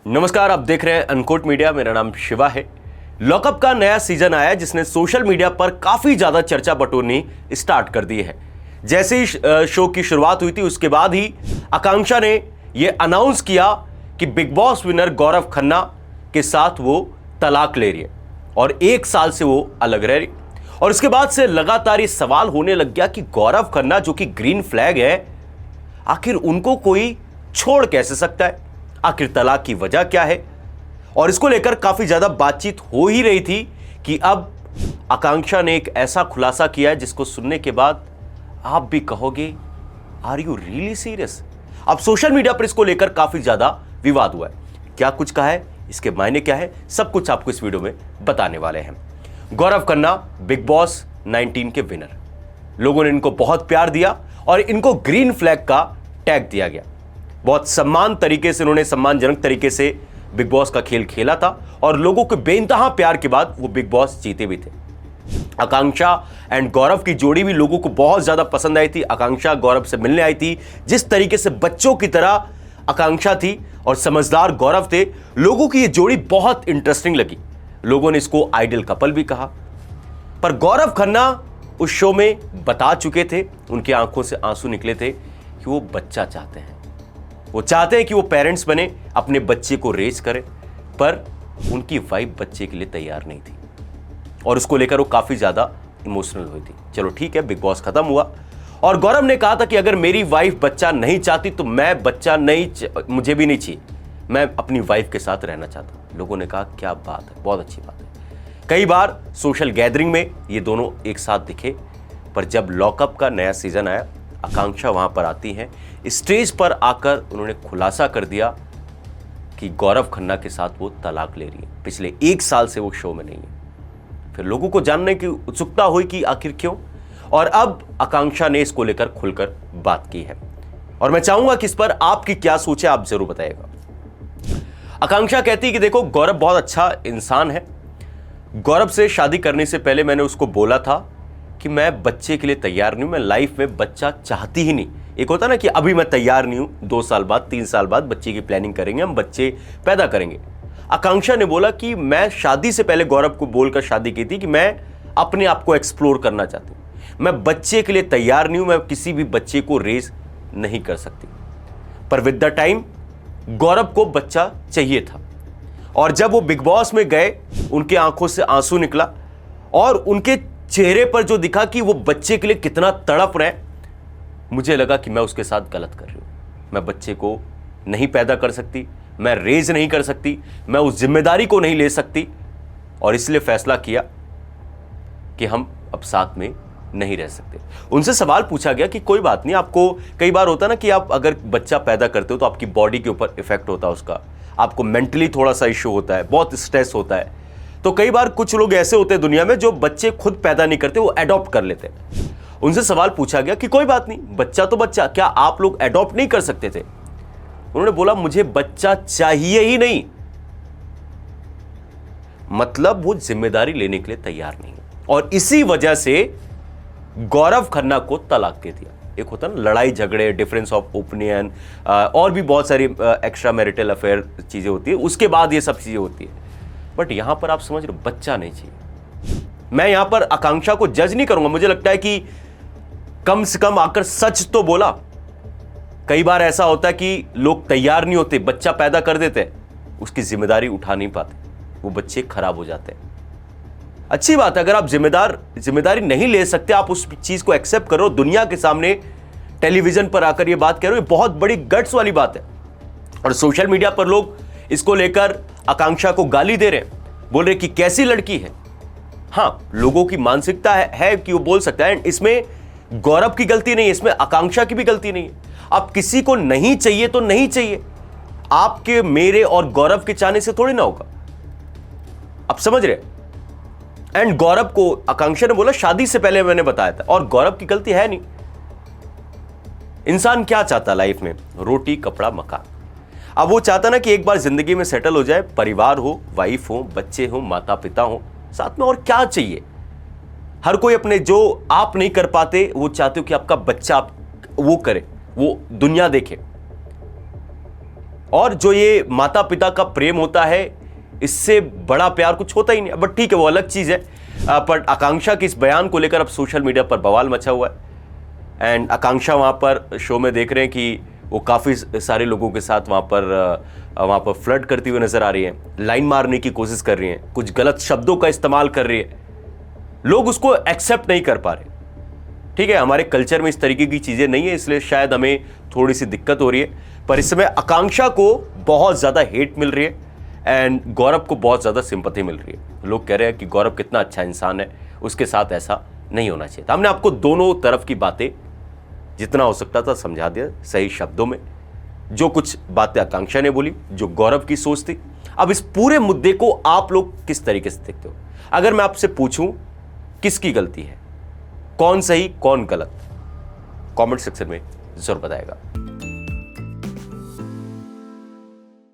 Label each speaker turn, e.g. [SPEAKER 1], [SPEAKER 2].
[SPEAKER 1] नमस्कार, आप देख रहे हैं अनकोट मीडिया। मेरा नाम शिवा है। लॉकअप का नया सीजन आया जिसने सोशल मीडिया पर काफी ज्यादा चर्चा बटोरनी स्टार्ट कर दी है। जैसे ही शो की शुरुआत हुई थी उसके बाद ही आकांक्षा ने यह अनाउंस किया कि big boss winner Gaurav Khanna के साथ वो तलाक ले रही है और 1 साल से वो अलग रह रही। और इसके बाद से लगातार ये सवाल होने लग गया कि गौरव खन्ना जो कि ग्रीन फ्लैग है, आखिर उनको कोई छोड़ कैसे सकता है, आखिर तलाक की वजह क्या है। और इसको लेकर काफी ज्यादा बातचीत हो ही रही थी कि अब आकांक्षा ने एक ऐसा खुलासा किया है जिसको सुनने के बाद आप भी कहोगे, आर यू रियली सीरियस। अब सोशल मीडिया पर इसको लेकर काफी ज्यादा विवाद हुआ है। क्या कुछ कहा है, इसके मायने क्या है, सब कुछ आपको इस वीडियो में बताने वाले हैं। गौरव खन्ना बिग बॉस 19 के विनर, लोगों ने इनको बहुत प्यार दिया और इनको ग्रीन फ्लैग का टैग दिया गया। बहुत सम्मानजनक तरीके से बिग बॉस का खेल खेला था और लोगों के बेइंतहा प्यार के बाद वो बिग बॉस जीते भी थे। आकांक्षा एंड गौरव की जोड़ी भी लोगों को बहुत ज्यादा पसंद आई थी। आकांक्षा गौरव से मिलने आई थी, जिस तरीके से बच्चों की तरह आकांक्षा थी और समझदार गौरव थे, लोगों की ये जोड़ी बहुत इंटरेस्टिंग लगी। लोगों ने इसको आइडियल कपल भी कहा। पर गौरव खन्ना उस शो में बता चुके थे, उनकी आंखों से आंसू निकले थे कि वो बच्चा चाहते हैं। वो चाहते हैं कि वो पेरेंट्स बने, अपने बच्चे को रेज करें, पर उनकी वाइफ बच्चे के लिए तैयार नहीं थी और उसको लेकर वो काफी ज्यादा इमोशनल हुई थी। चलो ठीक है, बिग बॉस खत्म हुआ और गौरव ने कहा था कि अगर मेरी वाइफ बच्चा नहीं चाहती तो मैं बच्चा नहीं, मुझे भी नहीं चाहिए, मैं अपनी वाइफ के साथ रहना चाहता हूं। लोगों ने कहा क्या बात है, बहुत अच्छी बात है। कई बार सोशल गैदरिंग में ये दोनों एक साथ दिखे, पर जब लॉकअप का नया सीजन आया, आकांक्षा वहां पर आती हैं। स्टेज पर आकर उन्होंने खुलासा कर दिया कि गौरव खन्ना के साथ वो तलाक ले रही है। पिछले 1 साल से वो शो में नहीं है। फिर लोगों को जानने की उत्सुकता हुई कि आखिर क्यों, और अब आकांक्षा ने इसको लेकर खुलकर बात की है और मैं चाहूंगा कि इस पर आपकी क्या सोच है, आप जरूर बताइएगा। आकांक्षा कहती है कि देखो, गौरव बहुत अच्छा इंसान है। गौरव से शादी करने से पहले मैंने उसको बोला था कि मैं बच्चे के लिए तैयार नहीं हूं, मैं लाइफ में बच्चा चाहती ही नहीं। एक होता ना कि अभी मैं तैयार नहीं हूं, 2 साल बाद 3 साल बाद बच्चे की प्लानिंग करेंगे, हम बच्चे पैदा करेंगे। आकांक्षा ने बोला कि मैं शादी से पहले गौरव को बोलकर शादी की थी कि मैं अपने आप को एक्सप्लोर करना चाहती हूं, मैं बच्चे के लिए तैयार नहीं हूं, मैं किसी भी बच्चे को रेज नहीं कर सकती। पर विद द टाइम गौरव को बच्चा चाहिए था और जब वो बिग बॉस में गए, उनकी आंखों से आंसू निकला और उनके चेहरे पर जो दिखा कि वो बच्चे के लिए कितना तड़प रहे, मुझे लगा कि मैं उसके साथ गलत कर रही हूं। मैं बच्चे को नहीं पैदा कर सकती, मैं रेज नहीं कर सकती, मैं उस जिम्मेदारी को नहीं ले सकती, और इसलिए फैसला किया कि हम अब साथ में नहीं रह सकते। उनसे सवाल पूछा गया कि कोई बात नहीं, आपको कई बार होता ना कि आप अगर बच्चा पैदा करते हो तो आपकी बॉडी के ऊपर इफेक्ट होता है उसका, आपको मेंटली थोड़ा सा इश्यू होता है, बहुत स्ट्रेस होता है। तो कई बार कुछ लोग ऐसे होते हैं दुनिया में जो बच्चे खुद पैदा नहीं करते, वो अडॉप्ट कर लेते हैं। उनसे सवाल पूछा गया कि कोई बात नहीं, बच्चा तो बच्चा, क्या आप लोग अडॉप्ट नहीं कर सकते थे? उन्होंने बोला मुझे बच्चा चाहिए ही नहीं, मतलब वो जिम्मेदारी लेने के लिए तैयार नहीं है। और इसी वजह से गौरव खन्ना को तलाक दे दिया। एक होता ना लड़ाई झगड़े, डिफरेंस ऑफ ओपिनियन, और भी बहुत सारी एक्स्ट्रा मैरिटल अफेयर चीजें होती है, उसके बाद ये सब चीजें होती है। बट यहां पर आप समझ रहे हो, बच्चा नहीं चाहिए। मैं यहां पर आकांक्षा को जज नहीं करूंगा, मुझे लगता है कि कम से कम आकर सच तो बोला। कई बार ऐसा होता है कि लोग तैयार नहीं होते, बच्चा पैदा कर देते, उसकी जिम्मेदारी उठा नहीं पाते, वो बच्चे खराब हो जाते हैं। अच्छी बात है, अगर आप जिम्मेदारी नहीं ले सकते, आप उस चीज को एक्सेप्ट करो, दुनिया के सामने टेलीविजन पर आकर ये बात करो, ये बहुत बड़ी गट्स वाली बात है। और सोशल मीडिया पर लोग इसको लेकर आकांक्षा को गाली दे रहे हैं, बोल रहे कि कैसी लड़की है। हाँ, लोगों की मानसिकता है कि वो बोल सकता है। इसमें गौरव की गलती नहीं है, इसमें आकांक्षा की भी गलती नहीं है। अब किसी को नहीं चाहिए तो नहीं चाहिए, आपके, मेरे और गौरव के चाहने से थोड़ी ना होगा। आप समझ रहे? एंड गौरव को आकांक्षा ने बोला शादी से पहले मैंने बताया था, और गौरव की गलती है नहीं। इंसान क्या चाहता लाइफ में? रोटी, कपड़ा, मकान। अब वो चाहता ना कि एक बार जिंदगी में सेटल हो जाए, परिवार हो, वाइफ हो, बच्चे हो, माता पिता हो, साथ में और क्या चाहिए। हर कोई अपने जो आप नहीं कर पाते वो चाहते हो कि आपका बच्चा वो करे, वो दुनिया देखे। और जो ये माता पिता का प्रेम होता है, इससे बड़ा प्यार कुछ होता ही नहीं। बट ठीक है, वो अलग चीज़ है। पर आकांक्षा के इस बयान को लेकर अब सोशल मीडिया पर बवाल मचा हुआ है। एंड आकांक्षा वहाँ पर शो में देख रहे हैं कि वो काफ़ी सारे लोगों के साथ वहाँ पर फ्लर्ट करती हुई नजर आ रही हैं, लाइन मारने की कोशिश कर रही हैं, कुछ गलत शब्दों का इस्तेमाल कर रही है। लोग उसको एक्सेप्ट नहीं कर पा रहे। ठीक है, हमारे कल्चर में इस तरीके की चीज़ें नहीं है, इसलिए शायद हमें थोड़ी सी दिक्कत हो रही है। पर इस समय आकांक्षा को बहुत ज़्यादा हेट मिल रही है एंड गौरव को बहुत ज़्यादा सिंपैथी मिल रही है। लोग कह रहे हैं कि गौरव कितना अच्छा इंसान है, उसके साथ ऐसा नहीं होना चाहिए था। हमने आपको दोनों तरफ की बातें जितना हो सकता था समझा दिया सही शब्दों में। जो कुछ बातें आकांक्षा ने बोली, जो गौरव की सोच थी। अब इस पूरे मुद्दे को आप लोग किस तरीके से देखते हो? अगर मैं आपसे पूछूं किसकी गलती है, कौन सही कौन गलत, कमेंट सेक्शन में जरूर बताएगा।